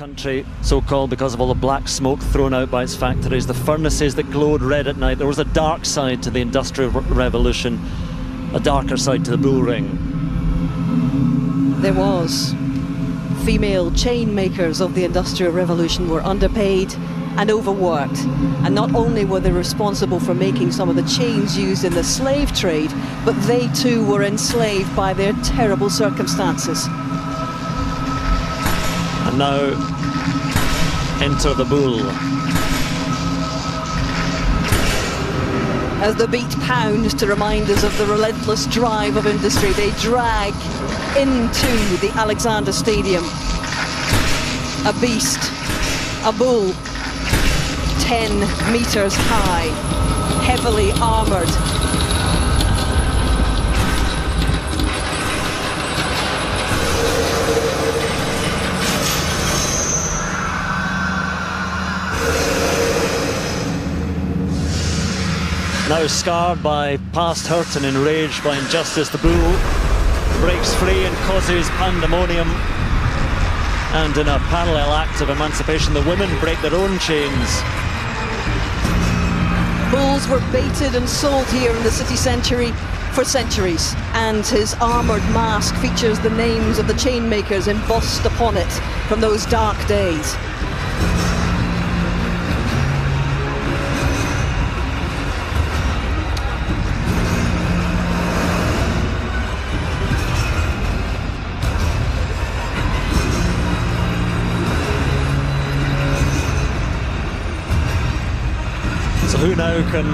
country, so called because of all the black smoke thrown out by its factories, the furnaces that glowed red at night. There was a dark side to the Industrial Revolution, a darker side to the bull ring. There was. Female chain makers of the Industrial Revolution were underpaid and overworked. And not only were they responsible for making some of the chains used in the slave trade, but they too were enslaved by their terrible circumstances. And now, enter the bull. As the beat pounds to remind us of the relentless drive of industry, they drag into the Alexander Stadium a beast, a bull, 10 meters high, heavily armored. Now scarred by past hurt and enraged by injustice, the bull breaks free and causes pandemonium. And in a parallel act of emancipation, the women break their own chains. Bulls were baited and sold here in the city centre for centuries, and his armoured mask features the names of the chain makers embossed upon it from those dark days. Who now can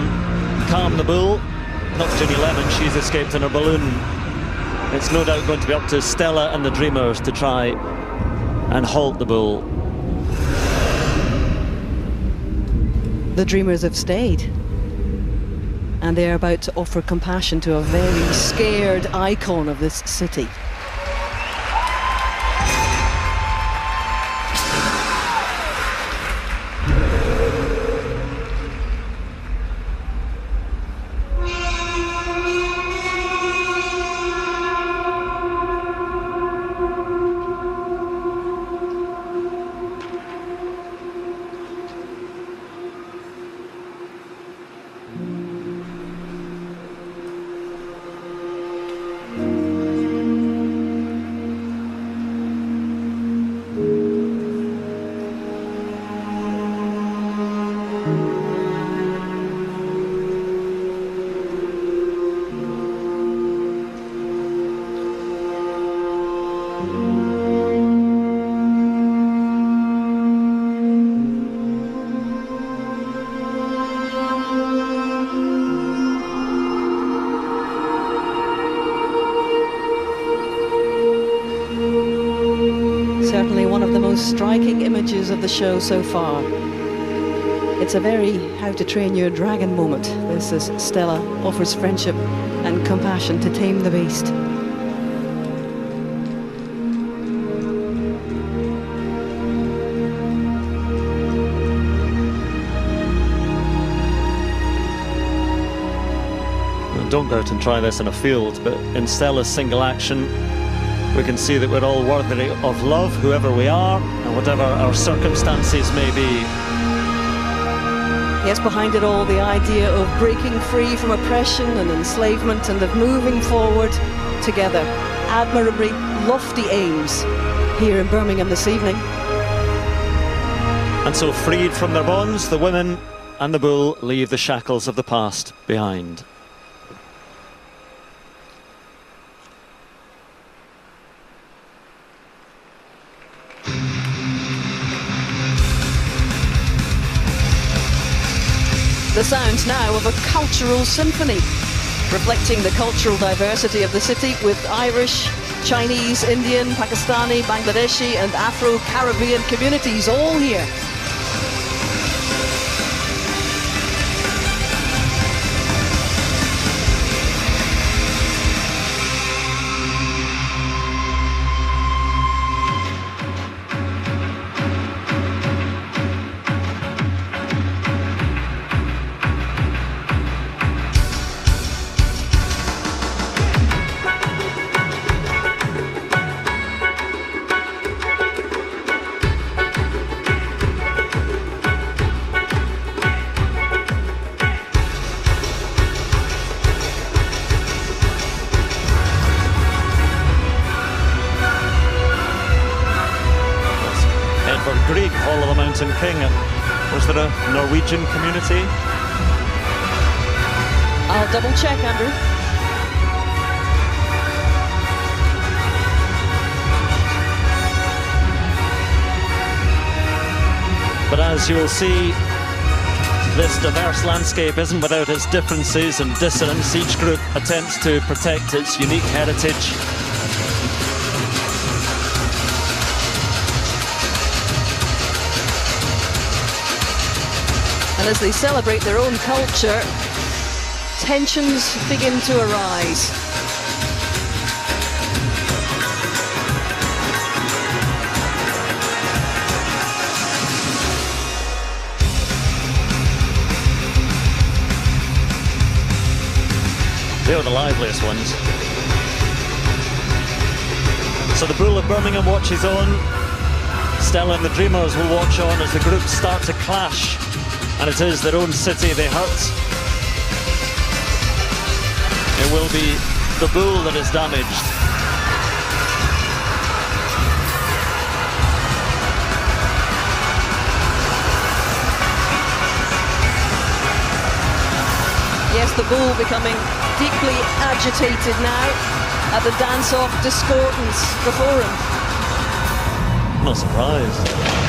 calm the bull? Not Ginny Lemon, she's escaped in her balloon. It's no doubt going to be up to Stella and the Dreamers to try and halt the bull. The Dreamers have stayed, and they're about to offer compassion to a very scared icon of this city. Certainly one of the most striking images of the show so far. It's a very How to Train Your Dragon moment. This is Stella offers friendship and compassion to tame the beast. Don't go out and try this in a field, but in Stella's single action, we can see that we're all worthy of love, whoever we are, and whatever our circumstances may be. Yes, behind it all, the idea of breaking free from oppression and enslavement and of moving forward together. Admirably lofty aims here in Birmingham this evening. And so, freed from their bonds, the women and the bull leave the shackles of the past behind. The sounds now of a cultural symphony, reflecting the cultural diversity of the city with Irish, Chinese, Indian, Pakistani, Bangladeshi and Afro-Caribbean communities all here. Greek Hall of the Mountain King. Was there a Norwegian community? I'll double check, Andrew. But as you'll see, this diverse landscape isn't without its differences and dissonance. Each group attempts to protect its unique heritage. And as they celebrate their own culture, tensions begin to arise. They are the liveliest ones. So the Bull of Birmingham watches on. Stella and the Dreamers will watch on as the groups start to clash. And it is their own city they hurt. It will be the Bull that is damaged. Yes, the Bull becoming deeply agitated now at the dance-off discordance before him. Not surprised.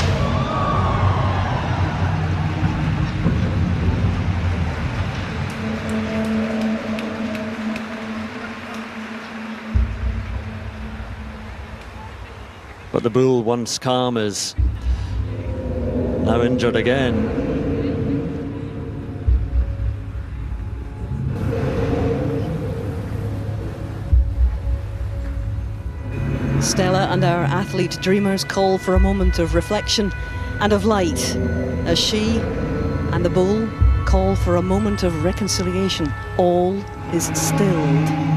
But the Bull, once calm, is now injured again. Stella and our athlete dreamers call for a moment of reflection and of light, as she and the Bull call for a moment of reconciliation. All is stilled.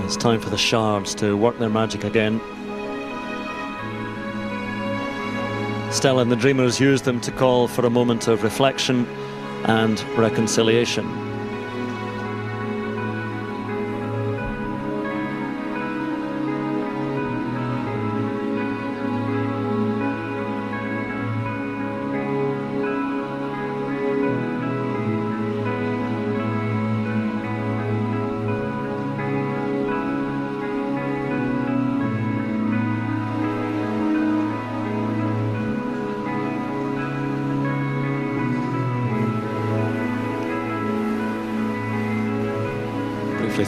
It's time for the shards to work their magic again. Stella and the Dreamers used them to call for a moment of reflection and reconciliation.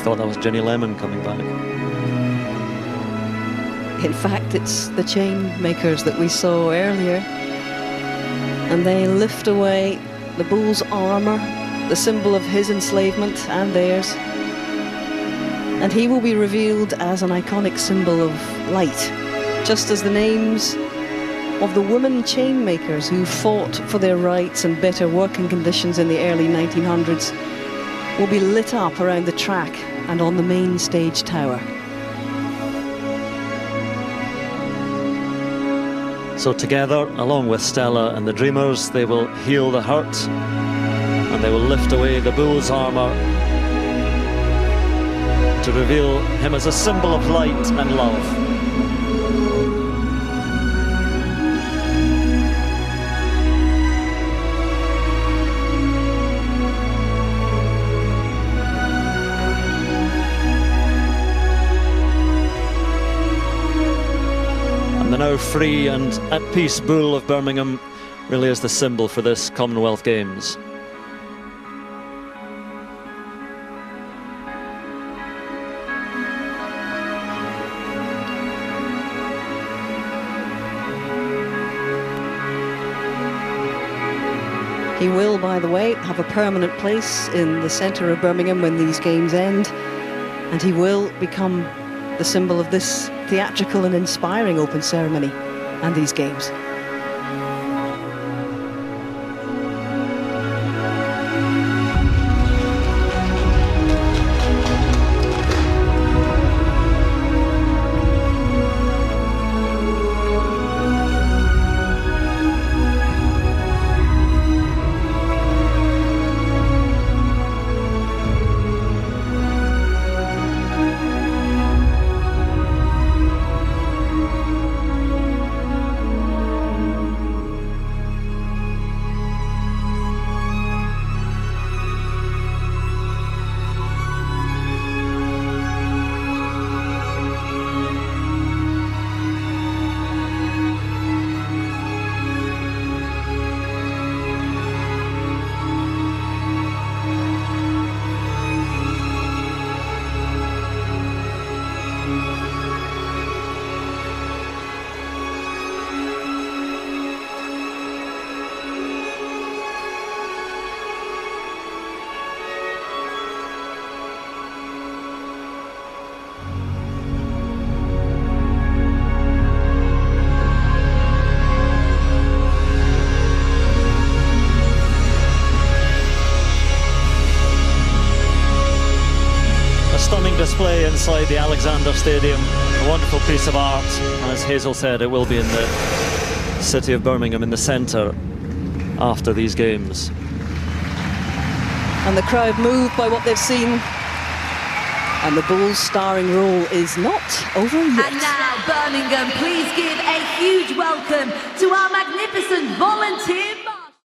Thought that was Jenny Lemon coming back. In fact, it's the Chainmakers that we saw earlier, and they lift away the Bull's armour, the symbol of his enslavement and theirs, and he will be revealed as an iconic symbol of light, just as the names of the women chainmakers who fought for their rights and better working conditions in the early 1900s will be lit up around the track and on the main stage tower. So together, along with Stella and the Dreamers, they will heal the hurt and they will lift away the Bull's armour to reveal him as a symbol of light and love. The now free and at peace Bull of Birmingham really is the symbol for this Commonwealth Games. He will, by the way, have a permanent place in the centre of Birmingham when these games end, and he will become the symbol of this theatrical and inspiring open ceremony and these games. Display inside the Alexander Stadium, a wonderful piece of art. As Hazel said, it will be in the city of Birmingham, in the centre, after these games. And the crowd moved by what they've seen, and the Bulls' starring role is not over yet. And now, Birmingham, please give a huge welcome to our magnificent volunteer